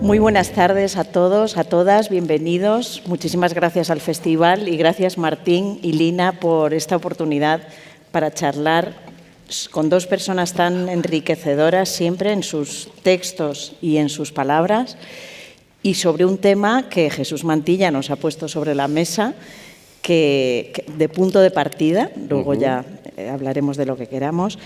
Muy buenas tardes a todos, a todas, bienvenidos. Muchísimas gracias al festival y gracias Martín y Lina por esta oportunidad para charlar con dos personas tan enriquecedoras siempre en sus textos y en sus palabras y sobre un tema que Jesús Mantilla nos ha puesto sobre la mesa que de punto de partida, luego ya hablaremos de lo que queramos,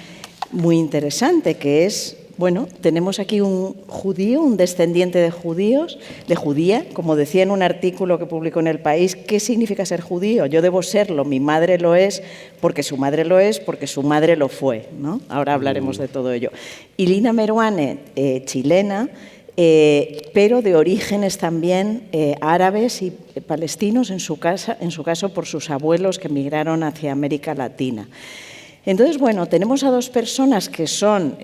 muy interesante, que es, bueno, tenemos aquí un judío, un descendiente de judíos, de judía, como decía en un artículo que publicó en El País, ¿qué significa ser judío? Yo debo serlo, mi madre lo es, porque su madre lo es, porque su madre lo fue, ¿no? Ahora hablaremos de todo ello. Y Lina Meruane, chilena, pero de orígenes también árabes y palestinos, en su caso por sus abuelos que emigraron hacia América Latina. Entonces, bueno, tenemos a dos personas que son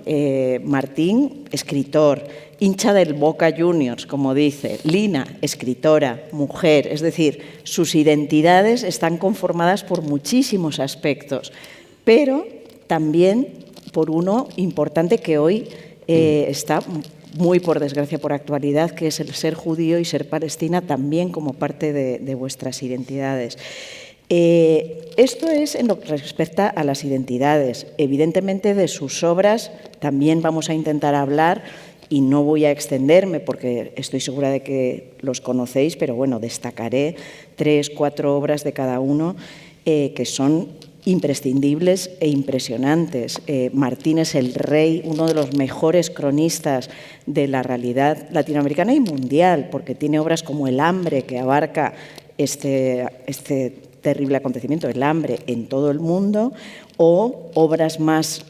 Martín, escritor, hincha del Boca Juniors, como dice, Lina, escritora, mujer, es decir, sus identidades están conformadas por muchísimos aspectos, pero también por uno importante que hoy está muy por desgracia por actualidad, que es el ser judío y ser palestina también como parte de vuestras identidades. Esto es en lo que respecta a las identidades. Evidentemente de sus obras también vamos a intentar hablar y no voy a extenderme porque estoy segura de que los conocéis, pero bueno, destacaré 3, 4 obras de cada uno que son imprescindibles e impresionantes. Martín es el rey, uno de los mejores cronistas de la realidad latinoamericana y mundial, porque tiene obras como El hambre, que abarca este terrible acontecimiento, el hambre en todo el mundo, o obras más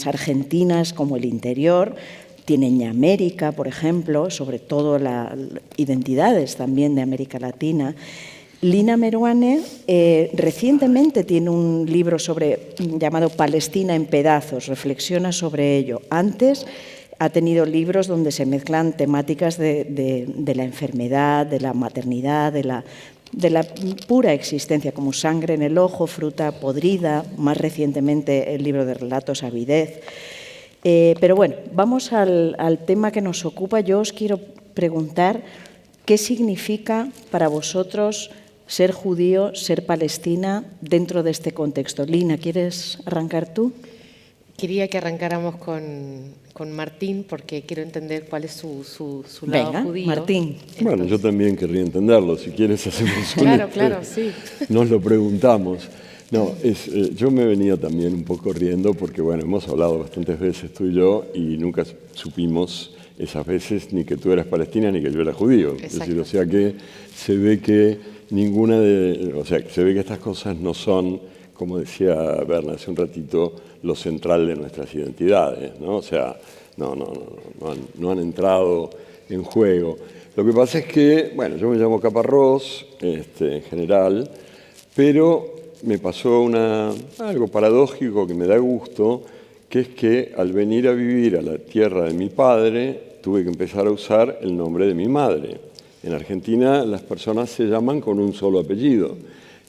argentinas como El interior. Tiene Ñamérica, por ejemplo, sobre todo las identidades también de América Latina. Lina Meruane recientemente tiene un libro llamado Palestina en pedazos, reflexiona sobre ello. Antes ha tenido libros donde se mezclan temáticas de la enfermedad, de la maternidad, de la pura existencia, como Sangre en el ojo, Fruta podrida, más recientemente el libro de relatos Avidez. Pero bueno, vamos al tema que nos ocupa. Yo os quiero preguntar qué significa para vosotros ser judío, ser palestina dentro de este contexto. Lina, ¿quieres arrancar tú? Quería que arrancáramos con Martín, porque quiero entender cuál es su lado judío. Martín. Entonces, bueno, yo también querría entenderlo. Si quieres hacemos Claro, sí. Nos lo preguntamos. No, yo me venía también un poco riendo porque, bueno, hemos hablado bastantes veces tú y yo y nunca supimos esas veces ni que tú eras palestina ni que yo era judío. Exacto. Es decir, o sea que se ve que se ve que estas cosas no son, como decía Berna hace un ratito, lo central de nuestras identidades, ¿no? O sea, no han entrado en juego. Lo que pasa es que, bueno, yo me llamo Caparrós, en general, pero me pasó algo paradójico que me da gusto, que es que al venir a vivir a la tierra de mi padre, tuve que empezar a usar el nombre de mi madre. En Argentina las personas se llaman con un solo apellido.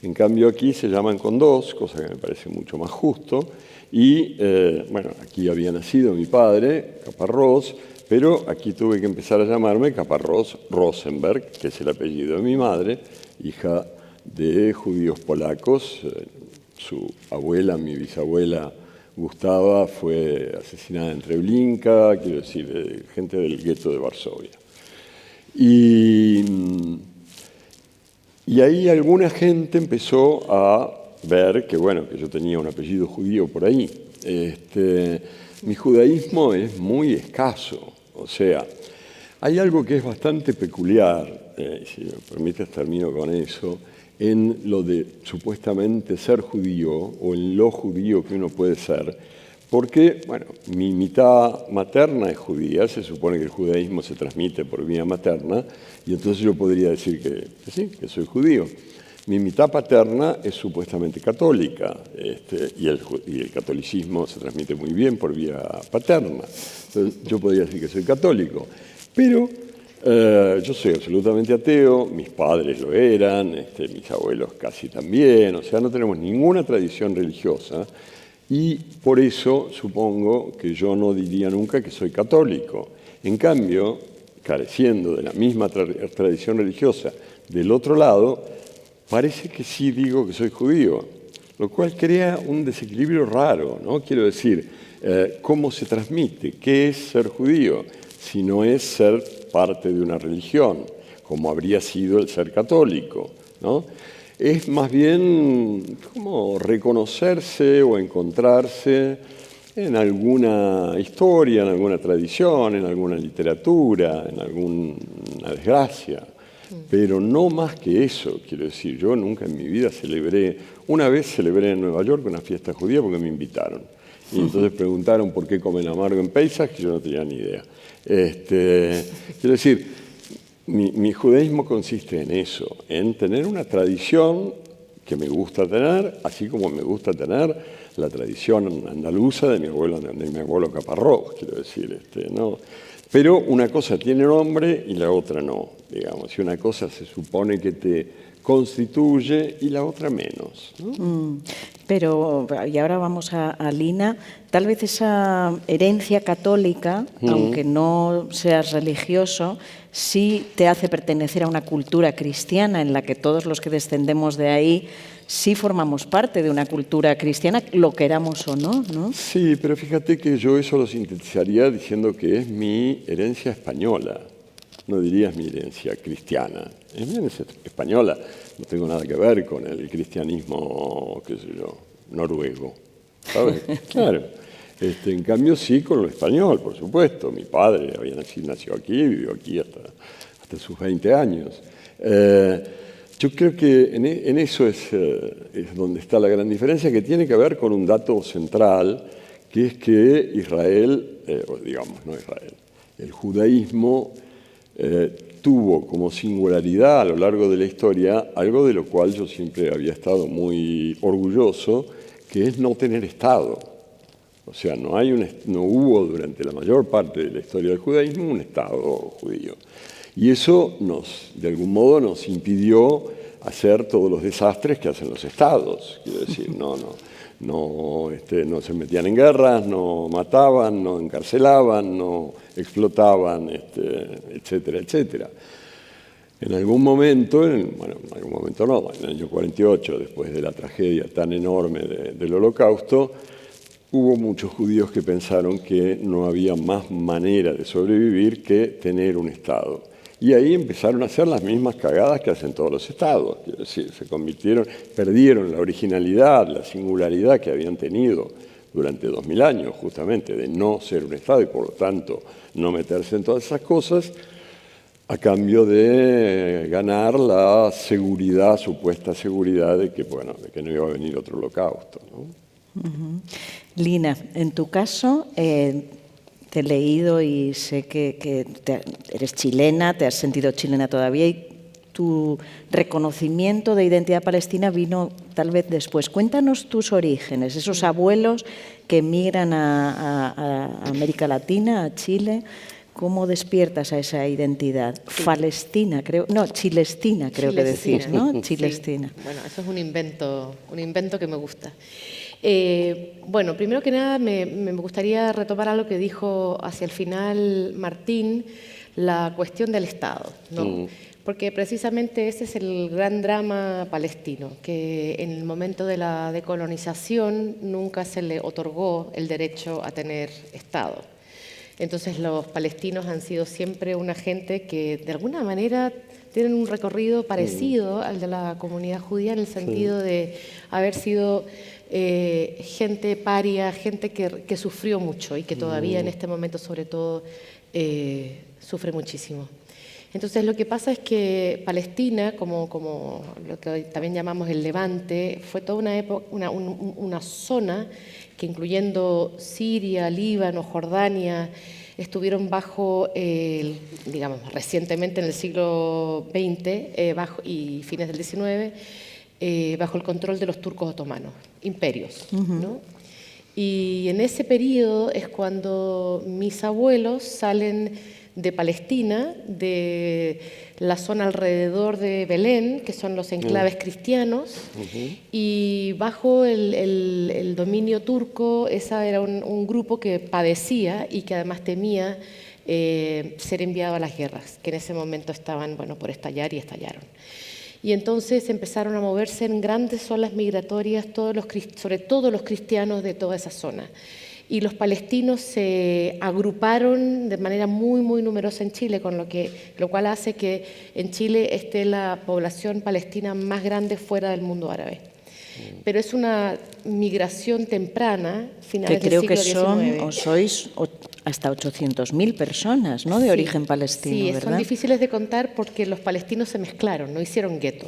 En cambio aquí se llaman con dos, cosa que me parece mucho más justo. Y, bueno, aquí había nacido mi padre, Caparrós, pero aquí tuve que empezar a llamarme Caparrós Rosenberg, que es el apellido de mi madre, hija de judíos polacos. Su abuela, mi bisabuela Gustava, fue asesinada en Treblinka, quiero decir, gente del gueto de Varsovia. Y ahí alguna gente empezó a ver que, bueno, que yo tenía un apellido judío por ahí. Mi judaísmo es muy escaso, o sea, hay algo que es bastante peculiar, si me permites termino con eso, en lo de supuestamente ser judío o en lo judío que uno puede ser, porque, bueno, mi mitad materna es judía, se supone que el judaísmo se transmite por vía materna, y entonces yo podría decir que sí, que soy judío. Mi mitad paterna es supuestamente católica, y el catolicismo se transmite muy bien por vía paterna. Entonces yo podría decir que soy católico, pero yo soy absolutamente ateo, mis padres lo eran, mis abuelos casi también, o sea, no tenemos ninguna tradición religiosa. Y por eso supongo que yo no diría nunca que soy católico. En cambio, careciendo de la misma tradición religiosa del otro lado, parece que sí digo que soy judío, lo cual crea un desequilibrio raro, ¿no? Quiero decir, ¿cómo se transmite? ¿Qué es ser judío? Si no es ser parte de una religión, como habría sido el ser católico, ¿no? Es más bien como reconocerse o encontrarse en alguna historia, en alguna tradición, en alguna literatura, en alguna desgracia. Pero no más que eso, quiero decir, yo nunca en mi vida una vez celebré en Nueva York una fiesta judía porque me invitaron. Y entonces preguntaron por qué comen amargo en Pesach, que yo no tenía ni idea. Quiero decir, mi judaísmo consiste en eso, en tener una tradición que me gusta tener, así como me gusta tener la tradición andaluza de mi abuelo Caparrós, quiero decir, ¿no? Pero una cosa tiene nombre y la otra no, digamos. Y una cosa se supone que te constituye y la otra menos, ¿no? Pero, y ahora vamos a Lina, tal vez esa herencia católica, aunque no seas religioso, sí te hace pertenecer a una cultura cristiana en la que todos los que descendemos de ahí sí formamos parte de una cultura cristiana, lo queramos o no, ¿no? Sí, pero fíjate que yo eso lo sintetizaría diciendo que es mi herencia española. No dirías mi herencia cristiana. Es mi herencia española. No tengo nada que ver con el cristianismo, qué sé yo, noruego. ¿Sabes? Claro. En cambio sí con lo español, por supuesto. Mi padre nació aquí, vivió aquí hasta sus 20 años. Yo creo que en eso es donde está la gran diferencia, que tiene que ver con un dato central, que es que Israel, digamos, no Israel, el judaísmo tuvo como singularidad a lo largo de la historia algo de lo cual yo siempre había estado muy orgulloso, que es no tener Estado. O sea, no hubo durante la mayor parte de la historia del judaísmo un Estado judío. Y eso de algún modo nos impidió hacer todos los desastres que hacen los estados. Quiero decir, no se metían en guerras, no mataban, no encarcelaban, no explotaban, etcétera, etcétera. En algún momento, en algún momento no, en el año 48, después de la tragedia tan enorme del Holocausto, hubo muchos judíos que pensaron que no había más manera de sobrevivir que tener un Estado. Y ahí empezaron a hacer las mismas cagadas que hacen todos los estados. Es decir, perdieron la originalidad, la singularidad que habían tenido durante 2000 años, justamente, de no ser un Estado y por lo tanto no meterse en todas esas cosas, a cambio de ganar la seguridad, supuesta seguridad de que no iba a venir otro holocausto, ¿no? Lina, en tu caso, te he leído y sé que eres chilena, te has sentido chilena todavía y tu reconocimiento de identidad palestina vino tal vez después. Cuéntanos tus orígenes, esos abuelos que emigran a América Latina, a Chile. ¿Cómo despiertas a esa identidad? Sí. Palestina, creo. No, chilestina, creo que decís, ¿no? Chilestina. Sí. Bueno, eso es un invento que me gusta. Bueno, primero que nada me gustaría retomar algo que dijo hacia el final Martín, la cuestión del Estado, ¿no? Porque precisamente ese es el gran drama palestino, que en el momento de la decolonización nunca se le otorgó el derecho a tener Estado. Entonces los palestinos han sido siempre una gente que de alguna manera tienen un recorrido parecido al de la comunidad judía en el sentido de haber sido gente paria, gente que sufrió mucho y que todavía en este momento sobre todo sufre muchísimo. Entonces lo que pasa es que Palestina, como lo que también llamamos el Levante, fue toda una zona que incluyendo Siria, Líbano, Jordania, estuvieron bajo, digamos, recientemente en el siglo XX y fines del XIX, bajo el control de los turcos otomanos, imperios, ¿no? Y en ese periodo es cuando mis abuelos salen de Palestina, de la zona alrededor de Belén, que son los enclaves cristianos, y bajo el dominio turco, ese era un grupo que padecía y que además temía ser enviado a las guerras, que en ese momento estaban, bueno, por estallar y estallaron. Y entonces empezaron a moverse en grandes olas migratorias, sobre todo los cristianos de toda esa zona. Y los palestinos se agruparon de manera muy, muy numerosa en Chile, lo cual hace que en Chile esté la población palestina más grande fuera del mundo árabe. Pero es una migración temprana, finales que creo del siglo que son, XIX. o sois hasta 800.000 personas, ¿no?, de Sí, origen palestino, sí, ¿verdad? son difíciles de contar porque los palestinos se mezclaron, no hicieron gueto.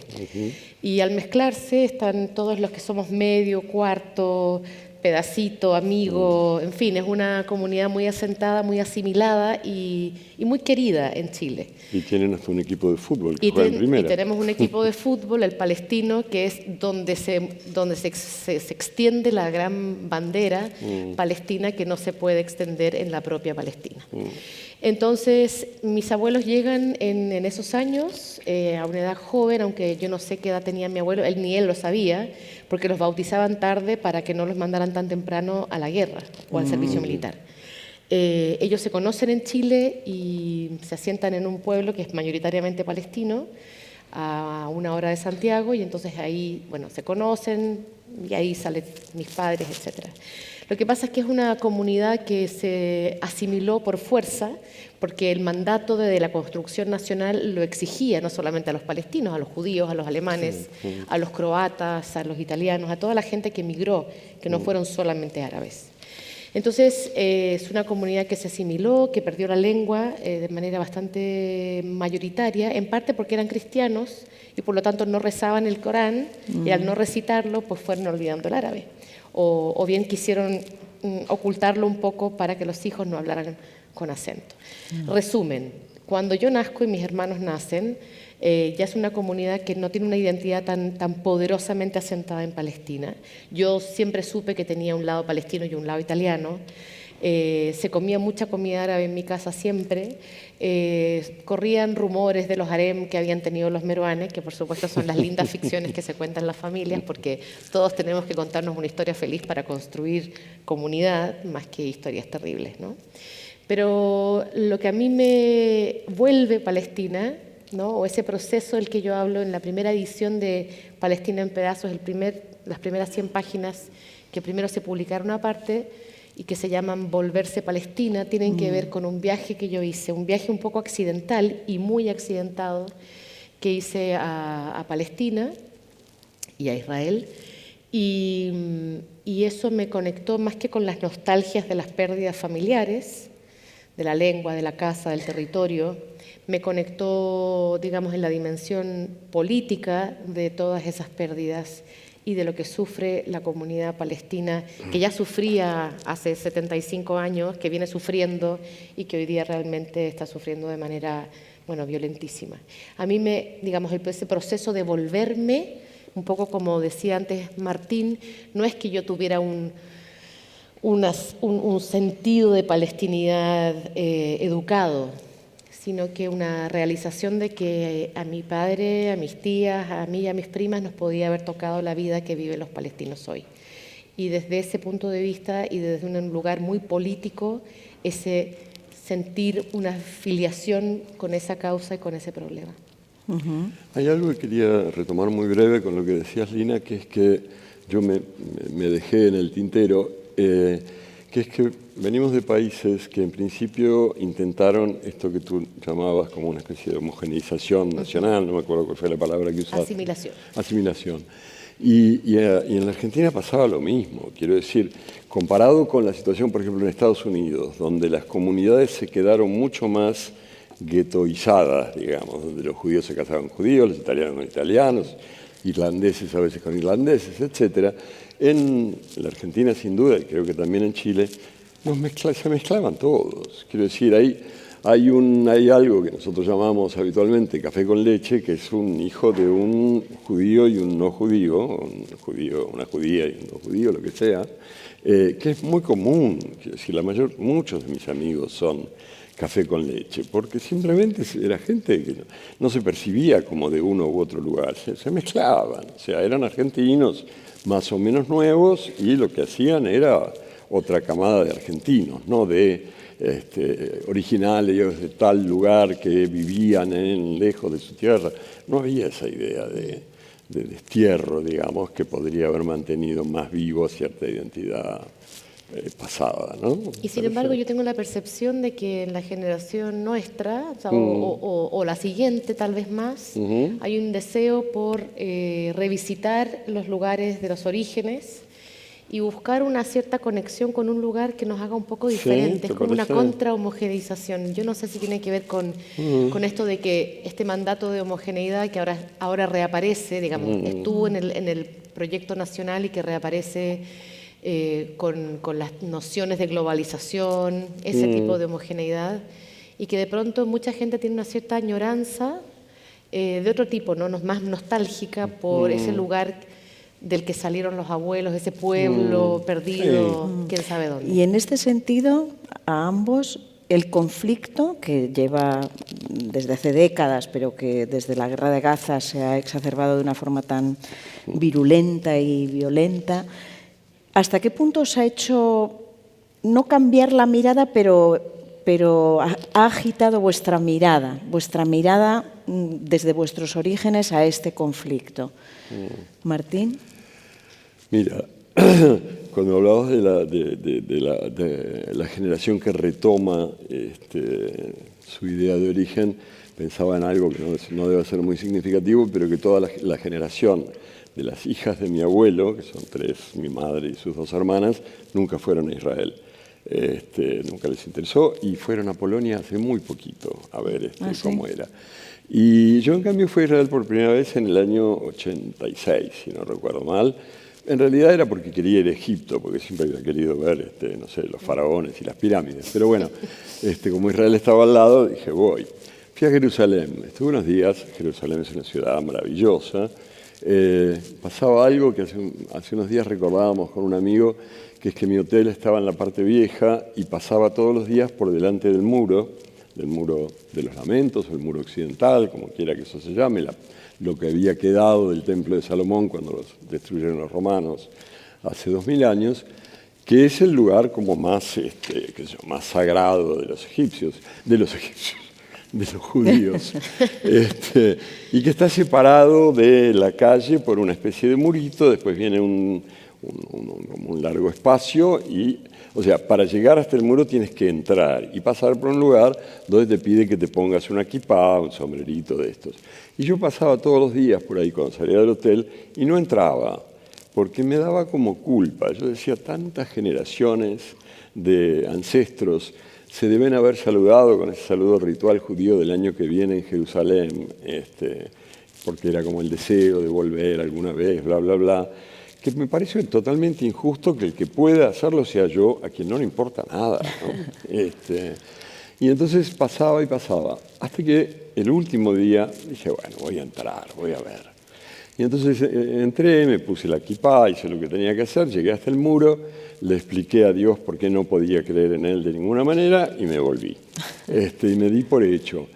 Y al mezclarse están todos los que somos medio, cuarto, pedacito, amigo, en fin, es una comunidad muy asentada, muy asimilada y muy querida en Chile. Y tienen hasta un equipo de fútbol que juega en primera. Y tenemos un equipo de fútbol, el palestino, que es donde se extiende la gran bandera palestina que no se puede extender en la propia Palestina. Entonces, mis abuelos llegan en esos años, a una edad joven, aunque yo no sé qué edad tenía mi abuelo, ni él lo sabía, porque los bautizaban tarde para que no los mandaran tan temprano a la guerra o al servicio militar. Ellos se conocen en Chile y se asientan en un pueblo que es mayoritariamente palestino, a 1 hora de Santiago, y entonces ahí, bueno, se conocen y ahí salen mis padres, etc. Lo que pasa es que es una comunidad que se asimiló por fuerza, porque el mandato de la construcción nacional lo exigía no solamente a los palestinos, a los judíos, a los alemanes, a los croatas, a los italianos, a toda la gente que emigró, que no fueron solamente árabes. Entonces, es una comunidad que se asimiló, que perdió la lengua de manera bastante mayoritaria, en parte porque eran cristianos y por lo tanto no rezaban el Corán, y al no recitarlo, pues fueron olvidando el árabe. O bien quisieron ocultarlo un poco para que los hijos no hablaran con acento. Resumen, cuando yo nazco y mis hermanos nacen, ya es una comunidad que no tiene una identidad tan poderosamente asentada en Palestina. Yo siempre supe que tenía un lado palestino y un lado italiano. Se comía mucha comida árabe en mi casa siempre. Corrían rumores de los harem que habían tenido los meruanes, que por supuesto son las lindas ficciones que se cuentan en las familias, porque todos tenemos que contarnos una historia feliz para construir comunidad, más que historias terribles, ¿no? Pero lo que a mí me vuelve Palestina, ¿no?, o ese proceso del que yo hablo en la primera edición de Palestina en pedazos, las primeras 100 páginas que primero se publicaron aparte y que se llaman Volverse Palestina, tienen que ver con un viaje que yo hice, un viaje un poco accidental y muy accidentado que hice a Palestina y a Israel, y eso me conectó más que con las nostalgias de las pérdidas familiares, de la lengua, de la casa, del territorio, me conectó, digamos, en la dimensión política de todas esas pérdidas y de lo que sufre la comunidad palestina, que ya sufría hace 75 años, que viene sufriendo y que hoy día realmente está sufriendo de manera, bueno, violentísima. A mí digamos, ese proceso de volverme, un poco como decía antes Martín, no es que yo tuviera un sentido de palestinidad educado, sino que una realización de que a mi padre, a mis tías, a mí y a mis primas nos podía haber tocado la vida que viven los palestinos hoy. Y desde ese punto de vista y desde un lugar muy político, ese sentir una filiación con esa causa y con ese problema. Hay algo que quería retomar muy breve con lo que decías, Lina, que es que yo me dejé en el tintero, que es que venimos de países que en principio intentaron esto que tú llamabas como una especie de homogeneización nacional, no me acuerdo cuál fue la palabra que usaste. Asimilación. Asimilación. Y en la Argentina pasaba lo mismo, quiero decir, comparado con la situación, por ejemplo, en Estados Unidos, donde las comunidades se quedaron mucho más guetoizadas, digamos, donde los judíos se casaban con judíos, los italianos con italianos, irlandeses a veces con irlandeses, etc. En la Argentina, sin duda, y creo que también en Chile, se mezclaban todos. Quiero decir, hay algo que nosotros llamamos habitualmente café con leche, que es un hijo de un judío y un no judío, una judía y un no judío, lo que sea, que es muy común. Quiero decir, muchos de mis amigos son café con leche, porque simplemente era gente que no se percibía como de uno u otro lugar, se mezclaban, o sea, eran argentinos más o menos nuevos y lo que hacían era otra camada de argentinos, no de originarios de tal lugar que vivían lejos de su tierra. No había esa idea de destierro, digamos, que podría haber mantenido más vivo cierta identidad pasada, ¿no? Y sin embargo yo tengo la percepción de que en la generación nuestra, o sea, o la siguiente tal vez más, hay un deseo por revisitar los lugares de los orígenes y buscar una cierta conexión con un lugar que nos haga un poco diferente. Sí, es como una contra-homogeneización. Yo no sé si tiene que ver con esto de que este mandato de homogeneidad que ahora reaparece, digamos, estuvo en el proyecto nacional y que reaparece con las nociones de globalización, ese tipo de homogeneidad, y que de pronto mucha gente tiene una cierta añoranza de otro tipo, ¿no? Más nostálgica por ese lugar del que salieron los abuelos, ese pueblo perdido, quién sabe dónde. Y en este sentido, a ambos, el conflicto que lleva desde hace décadas, pero que desde la guerra de Gaza se ha exacerbado de una forma tan virulenta y violenta, ¿hasta qué punto os ha hecho no cambiar la mirada, pero ha agitado vuestra mirada desde vuestros orígenes a este conflicto? Martín. Mira, cuando hablabas de la generación que retoma su idea de origen, pensaba en algo que no debe ser muy significativo, pero que toda la generación de las hijas de mi abuelo, que son 3, mi madre y sus 2 hermanas, nunca fueron a Israel. Nunca les interesó y fueron a Polonia hace muy poquito a ver cómo era. Y yo, en cambio, fui a Israel por primera vez en el año 86, si no recuerdo mal. En realidad era porque quería ir a Egipto, porque siempre había querido ver, no sé, los faraones y las pirámides. Pero bueno, como Israel estaba al lado, dije, voy. Fui a Jerusalén, estuve unos días. Jerusalén es una ciudad maravillosa. Pasaba algo que hace unos días recordábamos con un amigo, que es que mi hotel estaba en la parte vieja y pasaba todos los días por delante del muro de los Lamentos, o el muro occidental, como quiera que eso se llame, lo que había quedado del templo de Salomón cuando los destruyeron los romanos hace 2000 años, que es el lugar como más, más sagrado de los egipcios, de los judíos, y que está separado de la calle por una especie de murito. Después viene como un largo espacio y, o sea, para llegar hasta el muro tienes que entrar y pasar por un lugar donde te pide que te pongas una kipá, un sombrerito de estos. Y yo pasaba todos los días por ahí cuando salía del hotel y no entraba, porque me daba como culpa. Yo decía, tantas generaciones de ancestros se deben haber saludado con ese saludo ritual judío del año que viene en Jerusalén, porque era como el deseo de volver alguna vez, bla, bla, bla, que me parece totalmente injusto que el que pueda hacerlo sea yo, a quien no le importa nada, ¿no? Y entonces pasaba y pasaba, hasta que el último día dije, bueno, voy a entrar, voy a ver. Y entonces entré, me puse la kipá, hice lo que tenía que hacer, llegué hasta el muro, le expliqué a Dios por qué no podía creer en él de ninguna manera y me volví. Y me di por hecho.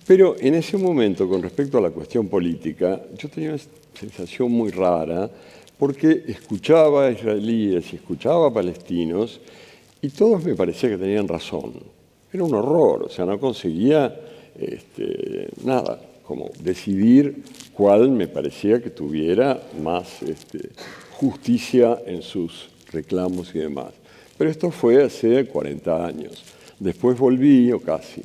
Pero en ese momento, con respecto a la cuestión política, yo tenía una sensación muy rara, porque escuchaba a israelíes y escuchaba a palestinos y todos me parecía que tenían razón. Era un horror, o sea, no conseguía nada, como decidir cuál me parecía que tuviera más justicia en sus reclamos y demás. Pero esto fue hace 40 años. Después volví, o casi,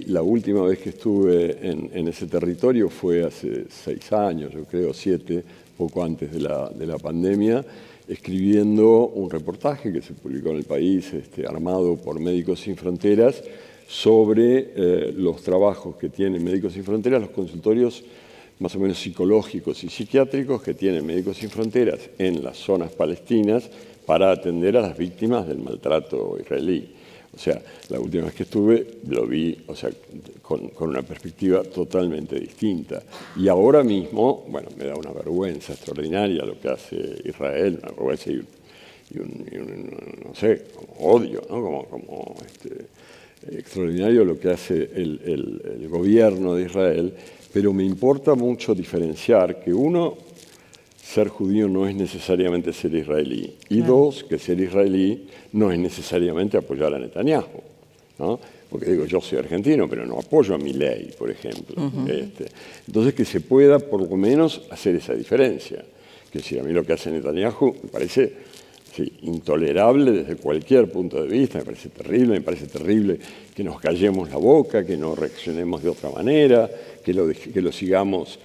la última vez que estuve en ese territorio fue hace 6 años, yo creo, 7, poco antes de la pandemia, escribiendo un reportaje que se publicó en El País, armado por Médicos Sin Fronteras, sobre los trabajos que tienen Médicos Sin Fronteras, los consultorios más o menos psicológicos y psiquiátricos que tienen Médicos Sin Fronteras en las zonas palestinas para atender a las víctimas del maltrato israelí. O sea, la última vez que estuve lo vi, o sea, con una perspectiva totalmente distinta. Y ahora mismo, bueno, me da una vergüenza extraordinaria lo que hace Israel, una vergüenza y un no sé, como odio, ¿no? extraordinario lo que hace el gobierno de Israel, pero me importa mucho diferenciar que uno, ser judío no es necesariamente ser israelí, y dos, que ser israelí no es necesariamente apoyar a Netanyahu, ¿no? Porque digo, yo soy argentino, pero no apoyo a Milei, por ejemplo. Entonces, que se pueda por lo menos hacer esa diferencia. Que si a mí lo que hace Netanyahu me parece intolerable desde cualquier punto de vista, me parece terrible que nos callemos la boca, que no reaccionemos de otra manera, que lo dejemos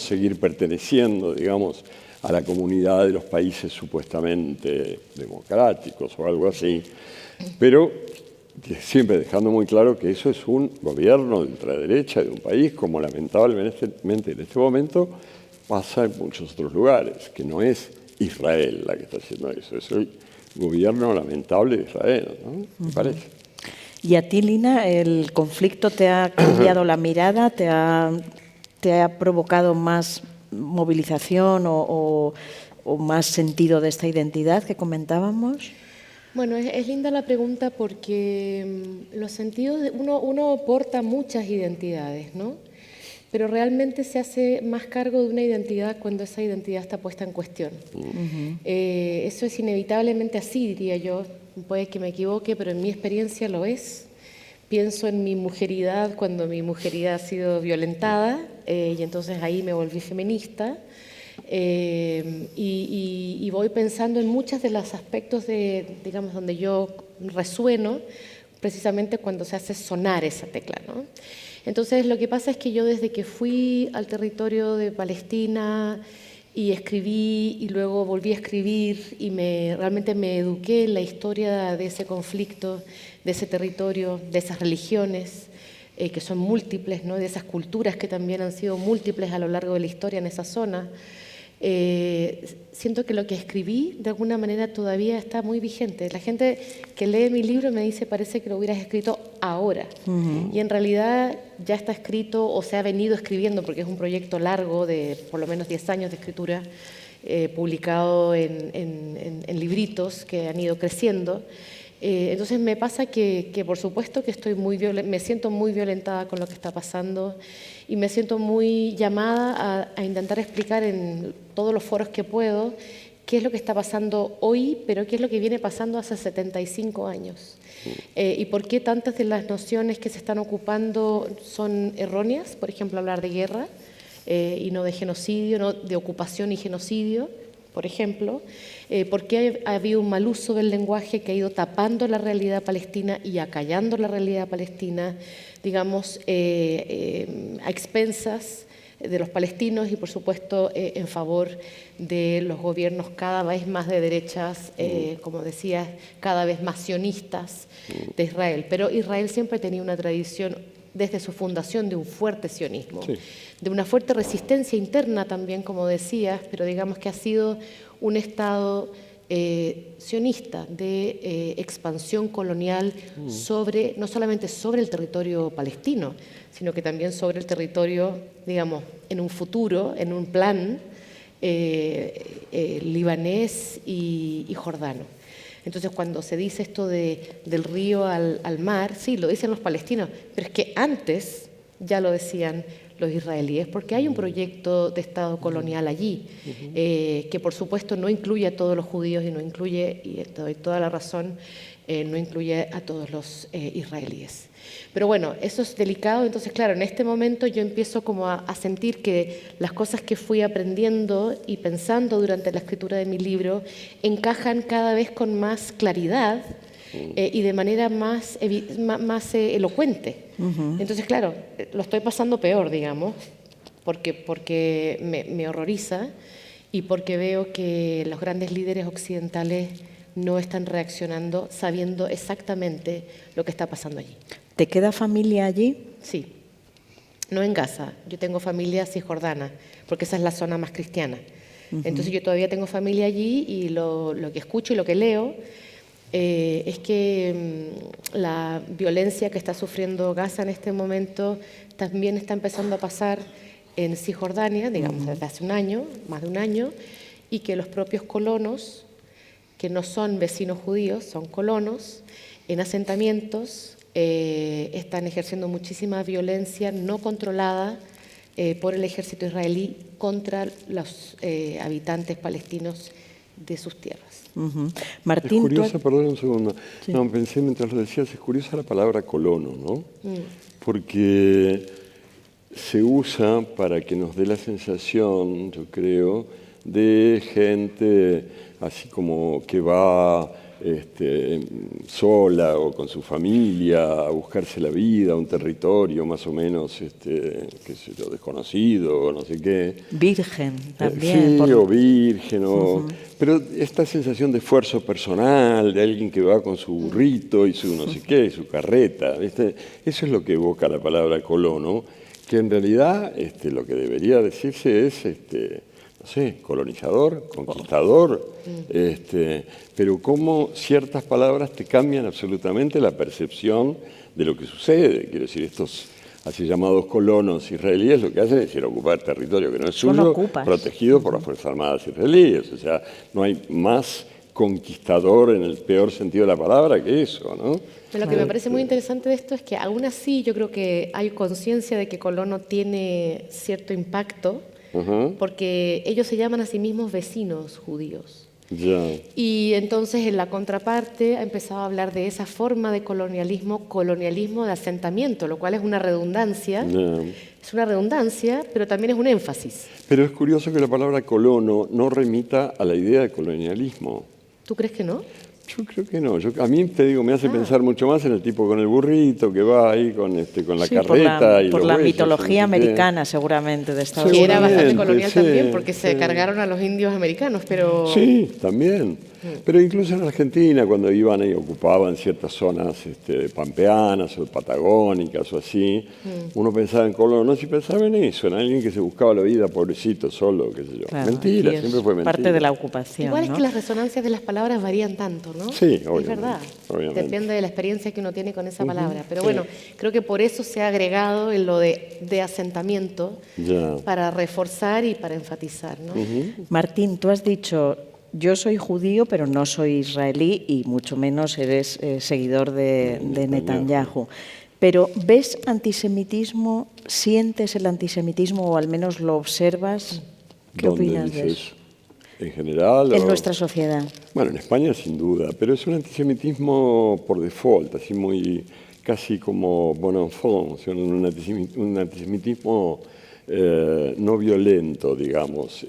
seguir perteneciendo, digamos, a la comunidad de los países supuestamente democráticos o algo así. Pero siempre dejando muy claro que eso es un gobierno de ultraderecha de un país, como lamentablemente en este momento pasa en muchos otros lugares, que no es Israel la que está haciendo eso, es el gobierno lamentable de Israel, ¿no? Me parece. ¿Y a ti, Lina, el conflicto te ha cambiado la mirada, te ha provocado más movilización o más sentido de esta identidad que comentábamos? Bueno, es linda la pregunta porque los sentidos, uno porta muchas identidades, ¿no? Pero realmente se hace más cargo de una identidad cuando esa identidad está puesta en cuestión. Eso es inevitablemente así, diría yo. Puede que me equivoque, pero en mi experiencia lo es. Pienso en mi mujeridad cuando mi mujeridad ha sido violentada y entonces ahí me volví feminista. Y voy pensando en muchos de los aspectos digamos, donde yo resueno, precisamente cuando se hace sonar esa tecla, ¿no? Entonces, lo que pasa es que yo desde que fui al territorio de Palestina y escribí y luego volví a escribir y realmente me eduqué en la historia de ese conflicto, de ese territorio, de esas religiones que son múltiples, ¿no? De esas culturas que también han sido múltiples a lo largo de la historia en esa zona. Siento que lo que escribí de alguna manera todavía está muy vigente. La gente que lee mi libro me dice, parece que lo hubieras escrito ahora. Y en realidad ya está escrito o se ha venido escribiendo porque es un proyecto largo de por lo menos 10 años de escritura, publicado en libritos que han ido creciendo. Entonces me pasa que por supuesto que me siento muy violentada con lo que está pasando y me siento muy llamada a intentar explicar en todos los foros que puedo qué es lo que está pasando hoy, pero qué es lo que viene pasando hace 75 años. Y por qué tantas de las nociones que se están ocupando son erróneas, por ejemplo, hablar de guerra y no de genocidio, no de ocupación y genocidio, por ejemplo, por qué ha habido un mal uso del lenguaje que ha ido tapando la realidad palestina y acallando la realidad palestina, digamos, a expensas de los palestinos y, por supuesto, en favor de los gobiernos cada vez más de derechas, como decía, cada vez más sionistas de Israel. Pero Israel siempre tenía una tradición, desde su fundación, de un fuerte sionismo, de una fuerte resistencia interna también, como decías, pero digamos que ha sido un Estado sionista de expansión colonial no solamente sobre el territorio palestino, sino que también sobre el territorio, digamos, en un futuro, en un plan libanés y jordano. Entonces, cuando se dice esto del río al mar, sí, lo dicen los palestinos, pero es que antes ya lo decían los israelíes, porque hay un proyecto de Estado colonial allí, que por supuesto no incluye a todos los judíos y no incluye, y te doy toda la razón, no incluye a todos los israelíes. Pero bueno, eso es delicado, entonces claro, en este momento yo empiezo como a sentir que las cosas que fui aprendiendo y pensando durante la escritura de mi libro encajan cada vez con más claridad y de manera más elocuente. Entonces claro, lo estoy pasando peor, digamos, porque me horroriza y porque veo que los grandes líderes occidentales no están reaccionando sabiendo exactamente lo que está pasando allí. ¿Te queda familia allí? Sí, no en Gaza, yo tengo familia cisjordana, porque esa es la zona más cristiana. Entonces yo todavía tengo familia allí y lo que escucho y lo que leo es que la violencia que está sufriendo Gaza en este momento también está empezando a pasar en Cisjordania, digamos, desde hace un año, más de un año, y que los propios colonos, que no son vecinos judíos, son colonos, en asentamientos están ejerciendo muchísima violencia no controlada por el ejército israelí contra los habitantes palestinos de sus tierras. Martín, es curiosa, perdón un segundo. Sí. No, pensé mientras lo decías, es curiosa la palabra colono, ¿no? Porque se usa para que nos dé la sensación, yo creo, de gente así como que va sola o con su familia a buscarse la vida, a un territorio más o menos, qué sé yo, desconocido o no sé qué. Virgen también. Sí, o virgen, pero esta sensación de esfuerzo personal, de alguien que va con su burrito y su no sé qué, su carreta, ¿viste? Eso es lo que evoca la palabra colono, que en realidad lo que debería decirse es no sé, colonizador, conquistador, pero cómo ciertas palabras te cambian absolutamente la percepción de lo que sucede. Quiero decir, estos así llamados colonos israelíes lo que hacen es ir a ocupar territorio que no es suyo, protegido por las Fuerzas Armadas israelíes. O sea, no hay más conquistador en el peor sentido de la palabra que eso, ¿no? Lo que me parece muy interesante de esto es que aún así yo creo que hay conciencia de que colono tiene cierto impacto, porque ellos se llaman a sí mismos vecinos judíos. Y entonces en la contraparte ha empezado a hablar de esa forma de colonialismo de asentamiento, lo cual es una redundancia. Es una redundancia, pero también es un énfasis. Pero es curioso que la palabra colono no remita a la idea de colonialismo. ¿Tú crees que no? Yo creo que no. A mí, te digo, me hace pensar mucho más en el tipo con el burrito que va ahí con la carreta. Por la mitología americana, seguramente, de Estados Unidos. Que era bastante colonial también, porque se cargaron a los indios americanos, pero... Sí, también. Pero incluso en Argentina, cuando iban y ocupaban ciertas zonas pampeanas o patagónicas o así, uno pensaba en colonos y pensaba en eso, en alguien que se buscaba la vida, pobrecito, solo, qué sé yo. Claro, mentira, siempre fue mentira. Parte de la ocupación. Igual es que las resonancias de las palabras varían tanto, ¿no? Sí, obviamente. Es verdad. Obviamente. Depende de la experiencia que uno tiene con esa palabra. Pero bueno, creo que por eso se ha agregado en lo de asentamiento para reforzar y para enfatizar, ¿no? Martín, tú has dicho... Yo soy judío, pero no soy israelí y mucho menos eres seguidor de Netanyahu. Pero ¿ves antisemitismo? ¿Sientes el antisemitismo o al menos lo observas? ¿Qué opinas de eso? ¿En general? En nuestra sociedad. Bueno, en España sin duda, pero es un antisemitismo por default, así muy casi como bon enfant, o sea, un antisemitismo no violento, digamos.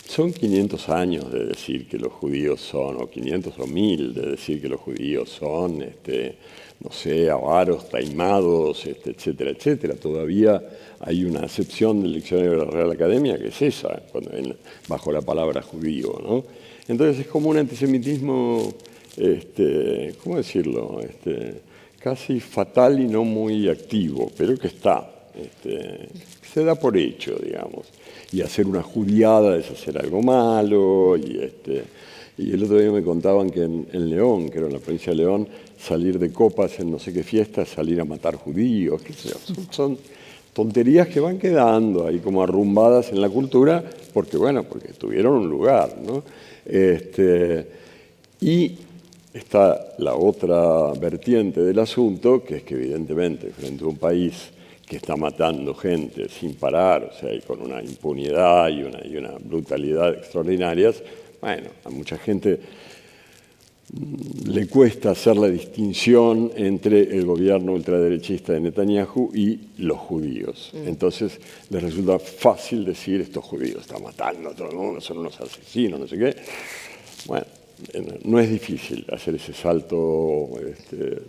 Son 500 años de decir que los judíos son, o 500 o 1000 de decir que los judíos son, no sé, avaros, taimados, etcétera, etcétera. Todavía hay una acepción del diccionario de la Real Academia que es esa, bajo la palabra judío, ¿no? Entonces es como un antisemitismo, ¿cómo decirlo? Casi fatal y no muy activo, pero que está, se da por hecho, digamos. Y hacer una judiada es hacer algo malo. Y el otro día me contaban que en León, que era en la provincia de León, salir de copas en no sé qué fiestas, salir a matar judíos, qué sé yo. Son tonterías que van quedando ahí como arrumbadas en la cultura, porque tuvieron un lugar, ¿no? Y está la otra vertiente del asunto, que es que evidentemente frente a un país que está matando gente sin parar, o sea, y con una impunidad y una brutalidad extraordinarias, bueno, a mucha gente le cuesta hacer la distinción entre el gobierno ultraderechista de Netanyahu y los judíos. Entonces les resulta fácil decir, estos judíos están matando a todo el mundo, son unos asesinos, no sé qué. Bueno, no es difícil hacer ese salto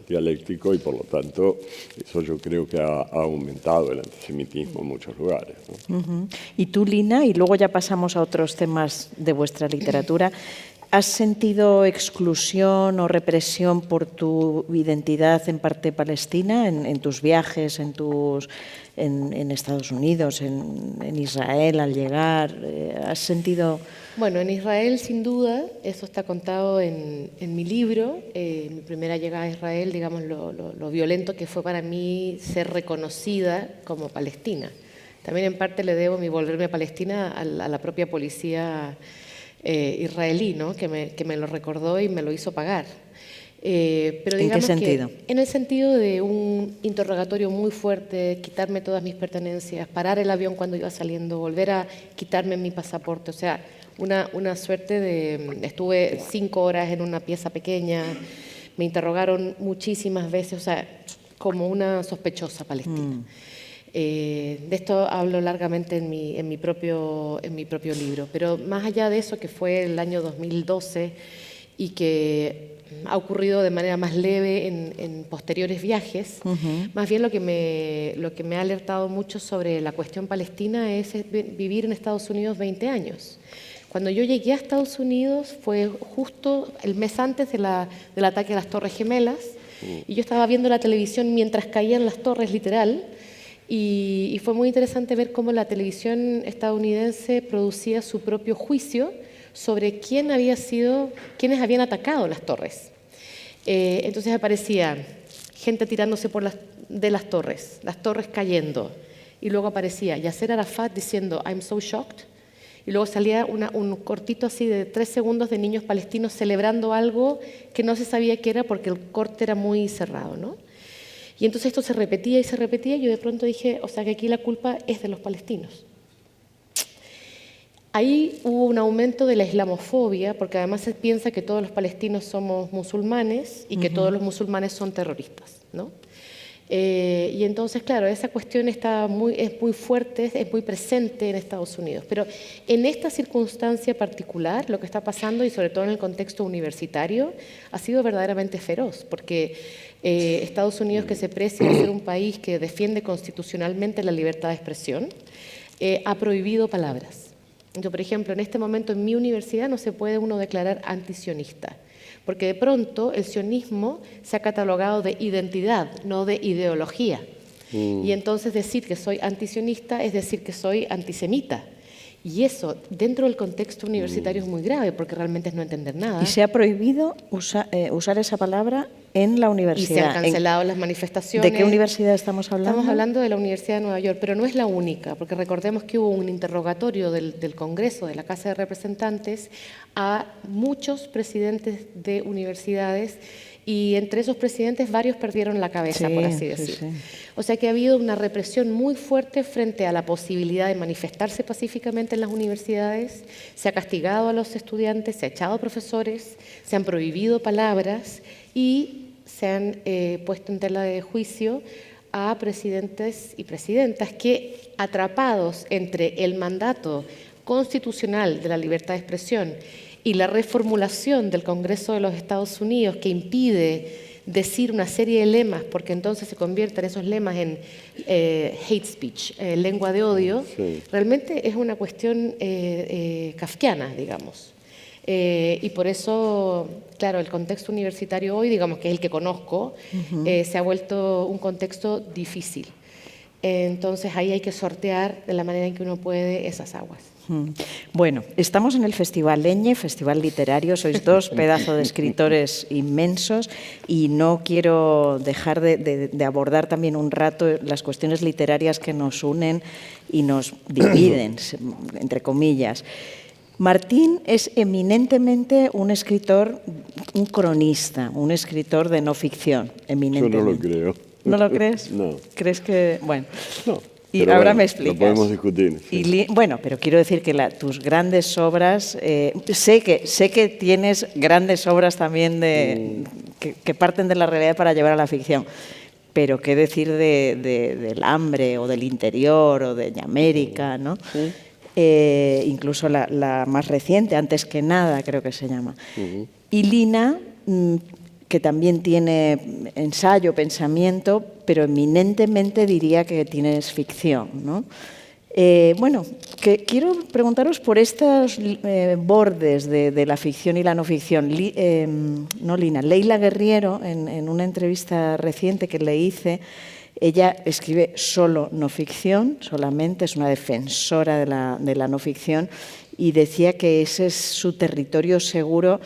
dialéctico y por lo tanto eso yo creo que ha aumentado el antisemitismo en muchos lugares, ¿no? Y tú, Lina, y luego ya pasamos a otros temas de vuestra literatura, ¿has sentido exclusión o represión por tu identidad en parte palestina, en tus viajes, en Estados Unidos, en Israel al llegar? ¿Has sentido...? Bueno, en Israel sin duda, eso está contado en mi libro, mi primera llegada a Israel, digamos lo violento que fue para mí ser reconocida como palestina. También en parte le debo mi volverme a Palestina a la propia policía israelí, ¿no? que me lo recordó y me lo hizo pagar. Pero ¿En qué digamos sentido? que en el sentido de un interrogatorio muy fuerte, quitarme todas mis pertenencias, parar el avión cuando iba saliendo, volver a quitarme mi pasaporte, o sea, una suerte de... Estuve 5 horas en una pieza pequeña, me interrogaron muchísimas veces, o sea, como una sospechosa palestina. De esto hablo largamente en mi propio libro, pero más allá de eso, que fue el año 2012 y que ha ocurrido de manera más leve en posteriores viajes, más bien lo que me ha alertado mucho sobre la cuestión palestina es vivir en Estados Unidos 20 años. Cuando yo llegué a Estados Unidos fue justo el mes antes del ataque a las Torres Gemelas, y yo estaba viendo la televisión mientras caían las torres, literal, y fue muy interesante ver cómo la televisión estadounidense producía su propio juicio sobre quiénes habían atacado las torres. Entonces aparecía gente tirándose de las torres cayendo, y luego aparecía Yasser Arafat diciendo "I'm so shocked", y luego salía un cortito así de 3 segundos de niños palestinos celebrando algo que no se sabía qué era porque el corte era muy cerrado, ¿no? Y entonces esto se repetía y se repetía, y yo de pronto dije, o sea que aquí la culpa es de los palestinos. Ahí hubo un aumento de la islamofobia, porque además se piensa que todos los palestinos somos musulmanes y que todos los musulmanes son terroristas, ¿no? Y entonces, claro, esa cuestión es muy fuerte, es muy presente en Estados Unidos. Pero en esta circunstancia particular, lo que está pasando, y sobre todo en el contexto universitario, ha sido verdaderamente feroz, porque Estados Unidos, que se precia de ser un país que defiende constitucionalmente la libertad de expresión, ha prohibido palabras. Yo, por ejemplo, en este momento en mi universidad no se puede uno declarar antisionista, porque de pronto el sionismo se ha catalogado de identidad, no de ideología. Y entonces decir que soy antisionista es decir que soy antisemita. Y eso, dentro del contexto universitario, es muy grave, porque realmente es no entender nada. Y se ha prohibido usar esa palabra en la universidad. Y se han cancelado las manifestaciones. ¿De qué universidad estamos hablando? Estamos hablando de la Universidad de Nueva York, pero no es la única, porque recordemos que hubo un interrogatorio del Congreso, de la Casa de Representantes, a muchos presidentes de universidades, y entre esos presidentes varios perdieron la cabeza, por así decir. Sí. O sea que ha habido una represión muy fuerte frente a la posibilidad de manifestarse pacíficamente en las universidades. Se ha castigado a los estudiantes, se ha echado a profesores, se han prohibido palabras y se han puesto en tela de juicio a presidentes y presidentas que, atrapados entre el mandato constitucional de la libertad de expresión y la reformulación del Congreso de los Estados Unidos, que impide decir una serie de lemas, porque entonces se convierten esos lemas en hate speech, lengua de odio, realmente es una cuestión kafkiana, digamos. Y por eso, claro, el contexto universitario hoy, digamos que es el que conozco, se ha vuelto un contexto difícil. Entonces ahí hay que sortear de la manera en que uno puede esas aguas. Bueno, estamos en el Festival Leñe, Festival Literario, sois 2 pedazos de escritores inmensos, y no quiero dejar de abordar también un rato las cuestiones literarias que nos unen y nos dividen, entre comillas. Martín es eminentemente un escritor, un cronista, un escritor de no ficción, eminentemente. Yo no lo creo. ¿No lo crees? No. ¿Crees que...? Bueno. No. Y pero ahora bueno, me explicas. Lo podemos discutir. Sí. Bueno, pero quiero decir que tus grandes obras, sé que tienes grandes obras también que parten de la realidad para llevar a la ficción, pero qué decir del Hambre o del Interior o de América, ¿no? Sí. Incluso la más reciente, Antes que nada, creo que se llama. Y Lina, que también tiene ensayo, pensamiento, pero eminentemente diría que tienes ficción, ¿no? Bueno, quiero preguntaros por estos bordes de la ficción y la no ficción. Leila Guerriero, en una entrevista reciente que le hice, ella escribe solo no ficción, solamente, es una defensora de la no ficción, y decía que ese es su territorio seguro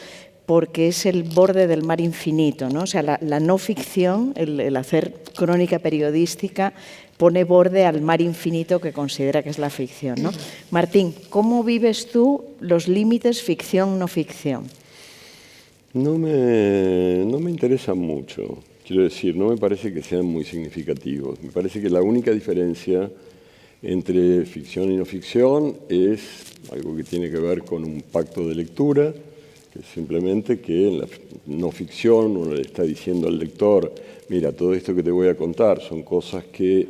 porque es el borde del mar infinito, ¿no? O sea, la no ficción, el hacer crónica periodística, pone borde al mar infinito que considera que es la ficción, ¿no? Martín, ¿cómo vives tú los límites ficción-no ficción? No me interesan mucho. Quiero decir, no me parece que sean muy significativos. Me parece que la única diferencia entre ficción y no ficción es algo que tiene que ver con un pacto de lectura, que es simplemente que en la no ficción uno le está diciendo al lector, mira, todo esto que te voy a contar son cosas que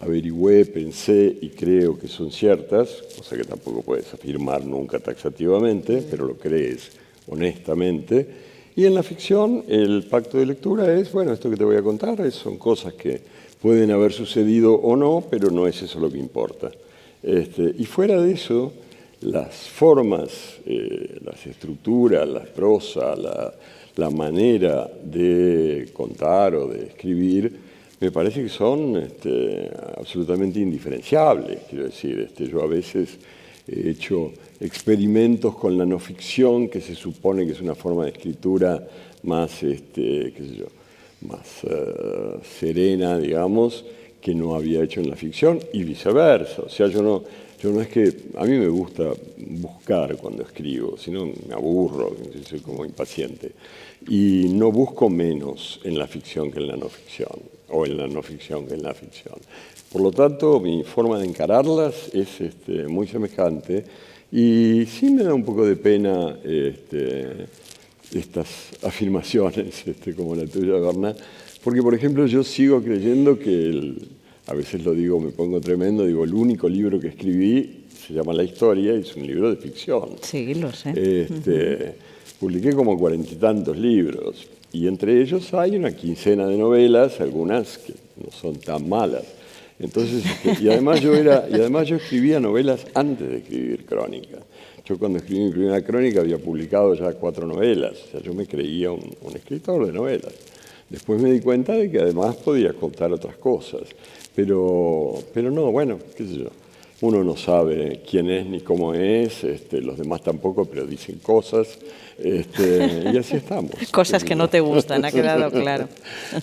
averigüé, pensé y creo que son ciertas, cosa que tampoco puedes afirmar nunca taxativamente, pero lo crees honestamente. Y en la ficción el pacto de lectura es, bueno, esto que te voy a contar son cosas que pueden haber sucedido o no, pero no es eso lo que importa. Y fuera de eso, las formas, las estructuras, la prosa, la manera de contar o de escribir, me parece que son absolutamente indiferenciables. Quiero decir, yo a veces he hecho experimentos con la no ficción, que se supone que es una forma de escritura más, qué sé yo, más serena, digamos, que no había hecho en la ficción, y viceversa. O sea, yo no es que... A mí me gusta buscar cuando escribo, sino me aburro, soy como impaciente. Y no busco menos en la ficción que en la no ficción, o en la no ficción que en la ficción. Por lo tanto, mi forma de encararlas es muy semejante, y sí me da un poco de pena estas afirmaciones, como la tuya, Berna, porque, por ejemplo, yo sigo creyendo que, a veces lo digo, me pongo tremendo, digo, el único libro que escribí se llama La Historia y es un libro de ficción. Sí, lo sé. Publiqué como 40 y tantos libros, y entre ellos hay una quincena de novelas, algunas que no son tan malas. Entonces, y además yo escribía novelas antes de escribir crónica. Yo cuando escribí mi primera crónica había publicado ya 4 novelas, o sea, yo me creía un escritor de novelas. Después me di cuenta de que además podía contar otras cosas, pero no, bueno, qué sé yo. Uno no sabe quién es ni cómo es, los demás tampoco, pero dicen cosas, y así estamos. Cosas que no te gustan, ha quedado claro.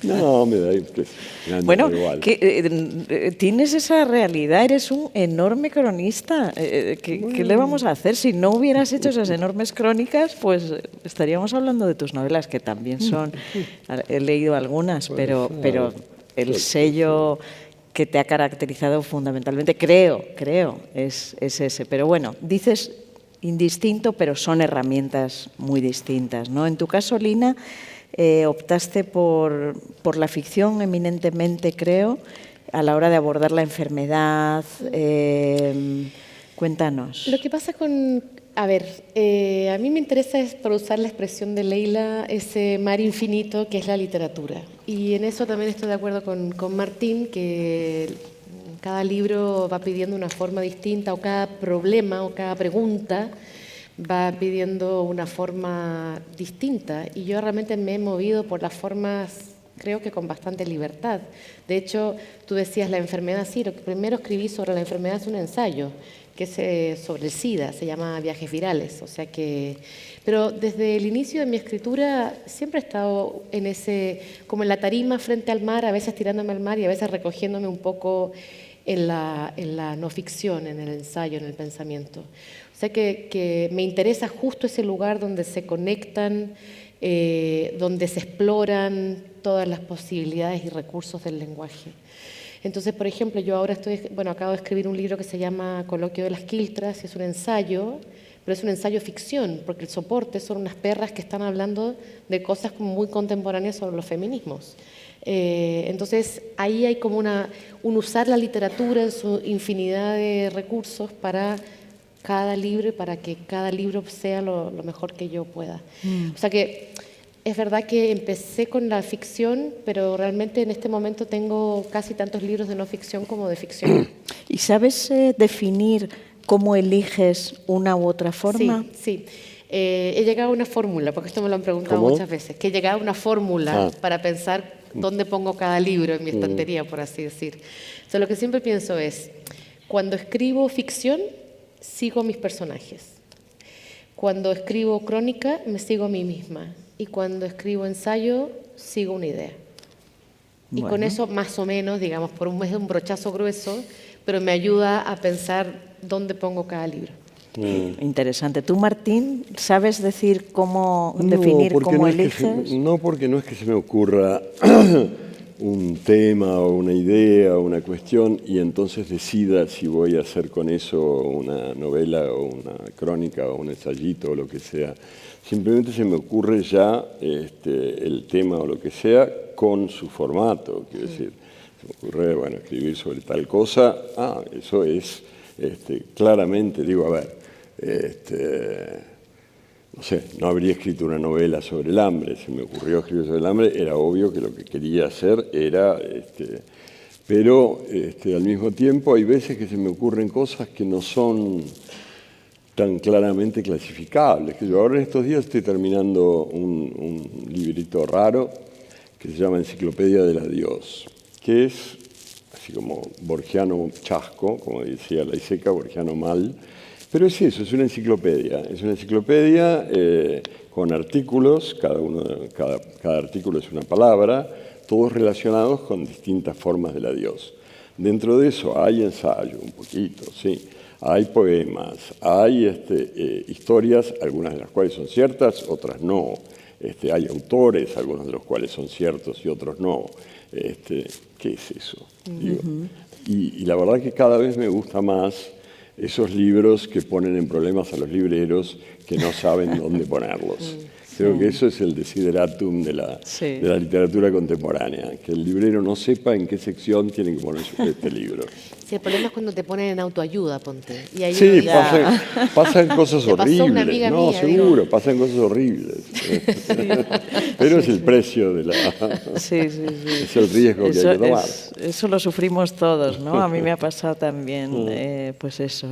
No, me da bueno, igual. Tienes esa realidad, eres un enorme cronista. ¿Qué le vamos a hacer? Si no hubieras hecho esas enormes crónicas, pues estaríamos hablando de tus novelas, que también son... He leído algunas, pero el sello que te ha caracterizado fundamentalmente, creo, es ese. Pero bueno, dices indistinto, pero son herramientas muy distintas, ¿no? En tu caso, Lina, optaste por la ficción eminentemente, creo, a la hora de abordar la enfermedad. Cuéntanos. Lo que pasa con... A ver, a mí me interesa, para usar la expresión de Leila, ese mar infinito que es la literatura. Y en eso también estoy de acuerdo con Martín, que cada libro va pidiendo una forma distinta, o cada problema o cada pregunta va pidiendo una forma distinta. Y yo realmente me he movido por las formas, creo que con bastante libertad. De hecho, tú decías la enfermedad, sí, lo que primero escribí sobre la enfermedad es un ensayo, que es sobre el SIDA, se llama Viajes Virales, o sea que... Pero desde el inicio de mi escritura siempre he estado en ese, como en la tarima frente al mar, a veces tirándome al mar y a veces recogiéndome un poco en la no ficción, en el ensayo, en el pensamiento. O sea que me interesa justo ese lugar donde se conectan, donde se exploran todas las posibilidades y recursos del lenguaje. Entonces, por ejemplo, yo ahora acabo de escribir un libro que se llama Coloquio de las Quiltras, y es un ensayo, pero es un ensayo ficción, porque el soporte son unas perras que están hablando de cosas como muy contemporáneas sobre los feminismos. Entonces, ahí hay como un usar la literatura en su infinidad de recursos para cada libro y para que cada libro sea lo mejor que yo pueda. O sea que... Es verdad que empecé con la ficción, pero realmente en este momento tengo casi tantos libros de no ficción como de ficción. ¿Y sabes definir cómo eliges una u otra forma? Sí. He llegado a una fórmula, porque esto me lo han preguntado muchas veces, que he llegado a una fórmula para pensar dónde pongo cada libro en mi estantería, por así decir. O sea, lo que siempre pienso es, cuando escribo ficción, sigo mis personajes. Cuando escribo crónica, me sigo a mí misma. Y cuando escribo ensayo, sigo una idea. Y con eso, más o menos, digamos, es un brochazo grueso, pero me ayuda a pensar dónde pongo cada libro. Interesante. ¿Tú, Martín, sabes decir cómo definir, cómo eliges? No, porque no es que se me ocurra un tema o una idea o una cuestión y entonces decida si voy a hacer con eso una novela o una crónica o un ensayito o lo que sea. Simplemente se me ocurre ya el tema o lo que sea con su formato. Quiero decir, se me ocurre, bueno, escribir sobre tal cosa. Eso es claramente, digo, a ver, no sé, no habría escrito una novela sobre el hambre. Si me ocurrió escribir sobre el hambre, era obvio que lo que quería hacer era... pero al mismo tiempo hay veces que se me ocurren cosas que no son tan claramente clasificables. Que yo ahora en estos días estoy terminando un librito raro que se llama Enciclopedia del Adiós, que es así como borgiano chasco, como decía Laiseca, borgiano mal. Pero es eso, es una enciclopedia. Es una enciclopedia con artículos, cada artículo es una palabra, todos relacionados con distintas formas del adiós. Dentro de eso hay ensayo, un poquito, sí. Hay poemas, hay historias, algunas de las cuales son ciertas, otras no. Hay autores, algunos de los cuales son ciertos y otros no. ¿Qué es eso? Digo, y la verdad que cada vez me gusta más esos libros que ponen en problemas a los libreros que no saben dónde ponerlos. Creo que eso es el desideratum de la literatura contemporánea, que el librero no sepa en qué sección tiene que poner este libro. Sí, el problema es cuando te ponen en autoayuda, ponte. Y ahí sí, pasan cosas horribles. Pasó una amiga no, mía, seguro, digo. pasan cosas horribles. Pero es el precio de la... Sí. Es el riesgo que hay que tomar. Eso lo sufrimos todos, ¿no? A mí me ha pasado también, pues eso,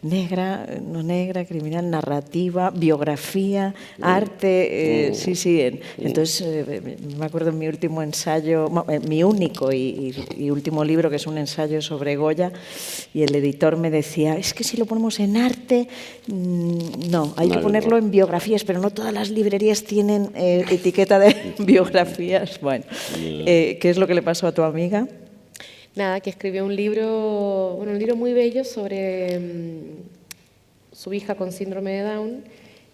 negra, no negra, criminal, narrativa, biografía, arte, sí. Entonces, me acuerdo en mi último ensayo, mi único y último libro, que es un ensayo sobre Goya, y el editor me decía, es que si lo ponemos en arte, no, hay que ponerlo en biografías, pero no todas las librerías tienen etiqueta de biografías. Bueno, ¿qué es lo que le pasó a tu amiga? Nada, que escribió un libro muy bello sobre su hija con síndrome de Down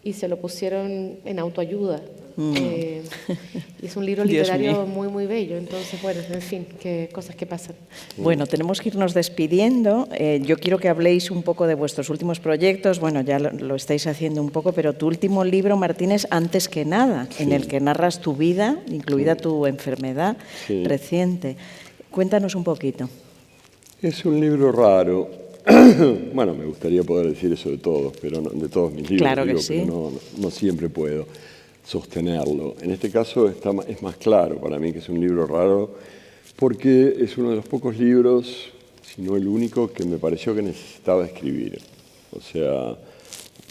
y se lo pusieron en autoayuda. Y es un libro literario muy bello. Entonces, bueno, en fin, cosas que pasan. Bueno, tenemos que irnos despidiendo. Yo quiero que habléis un poco de vuestros últimos proyectos. Bueno, ya lo estáis haciendo un poco, pero tu último libro, Martín, es Antes que nada, en el que narras tu vida, incluida tu enfermedad reciente. Cuéntanos un poquito. Es un libro raro. Bueno, me gustaría poder decir eso de todos, pero no, de todos mis libros. Claro que sí. Pero no siempre puedo sostenerlo. En este caso es más claro para mí que es un libro raro porque es uno de los pocos libros, si no el único, que me pareció que necesitaba escribir. O sea,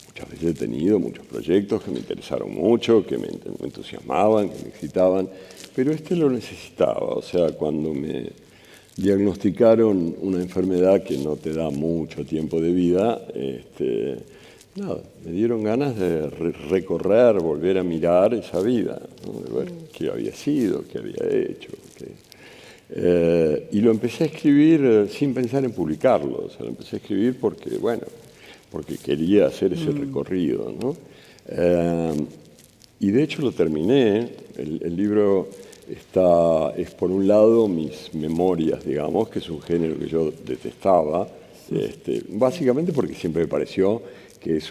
muchas veces he tenido muchos proyectos que me interesaron mucho, que me entusiasmaban, que me excitaban, pero este lo necesitaba. O sea, cuando me diagnosticaron una enfermedad que no te da mucho tiempo de vida, nada, me dieron ganas de recorrer, volver a mirar esa vida, ¿no? De ver qué había sido, qué había hecho. Y lo empecé a escribir sin pensar en publicarlo. O sea, lo empecé a escribir porque quería hacer ese recorrido, ¿no? Y de hecho lo terminé. El libro es por un lado mis memorias, digamos, que es un género que yo detestaba, básicamente porque siempre me pareció que es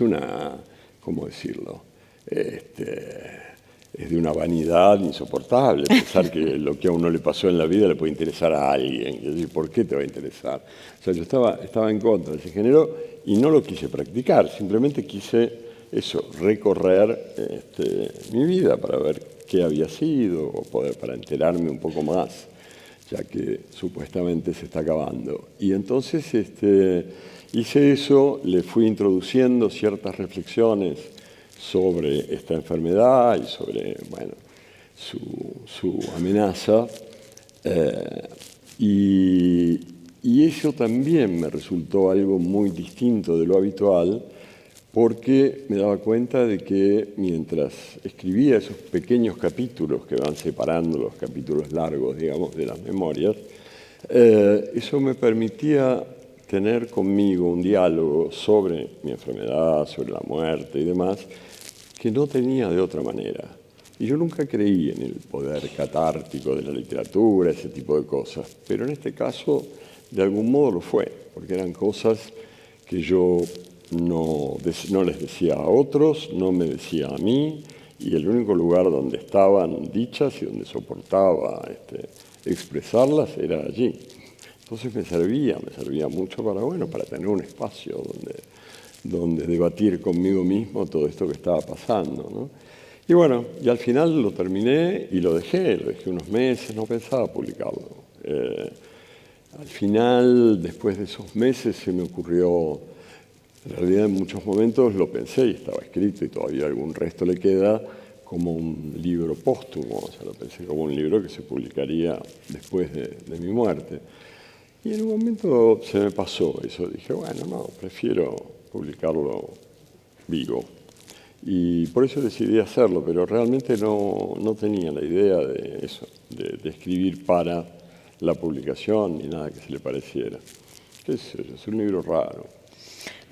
¿cómo decirlo? Es de una vanidad insoportable pensar que lo que a uno le pasó en la vida le puede interesar a alguien. Es decir, ¿por qué te va a interesar? O sea, yo estaba en contra de ese género y no lo quise practicar, simplemente quise recorrer mi vida para ver qué había sido o para enterarme un poco más, ya que supuestamente se está acabando. Y entonces hice eso, le fui introduciendo ciertas reflexiones sobre esta enfermedad y sobre, bueno, su amenaza. Y eso también me resultó algo muy distinto de lo habitual, porque me daba cuenta de que mientras escribía esos pequeños capítulos que van separando los capítulos largos, digamos, de las memorias, eso me permitía tener conmigo un diálogo sobre mi enfermedad, sobre la muerte y demás, que no tenía de otra manera. Y yo nunca creí en el poder catártico de la literatura, ese tipo de cosas, pero en este caso de algún modo lo fue, porque eran cosas que yo no les decía a otros, no me decía a mí, y el único lugar donde estaban dichas y donde soportaba expresarlas era allí. Entonces me servía mucho para tener un espacio donde debatir conmigo mismo todo esto que estaba pasando, ¿no? Y bueno, y al final lo terminé y lo dejé unos meses, no pensaba publicarlo. Al final, después de esos meses, se me ocurrió, en realidad en muchos momentos lo pensé y estaba escrito y todavía algún resto le queda, como un libro póstumo, o sea, lo pensé como un libro que se publicaría después de mi muerte. Y en un momento se me pasó eso, dije, bueno, no, prefiero publicarlo vivo. Y por eso decidí hacerlo, pero realmente no tenía la idea de eso, de escribir para la publicación ni nada que se le pareciera. Es un libro raro.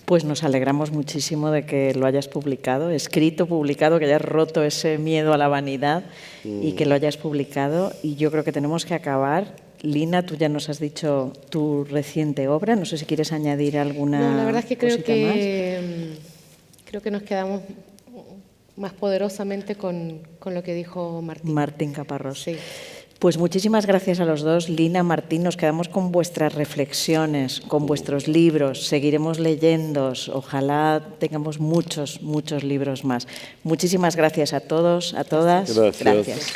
Pues nos alegramos muchísimo de que lo hayas publicado, escrito, publicado, que hayas roto ese miedo a la vanidad y que lo hayas publicado. Y yo creo que tenemos que acabar. Lina, tú ya nos has dicho tu reciente obra, no sé si quieres añadir alguna cosita más. No, la verdad es que creo que nos quedamos más poderosamente con lo que dijo Martín. Martín Caparrós. Sí. Pues muchísimas gracias a los dos. Lina, Martín, nos quedamos con vuestras reflexiones, con vuestros libros. Seguiremos leyéndos. Ojalá tengamos muchos libros más. Muchísimas gracias a todos, a todas. Gracias. Gracias.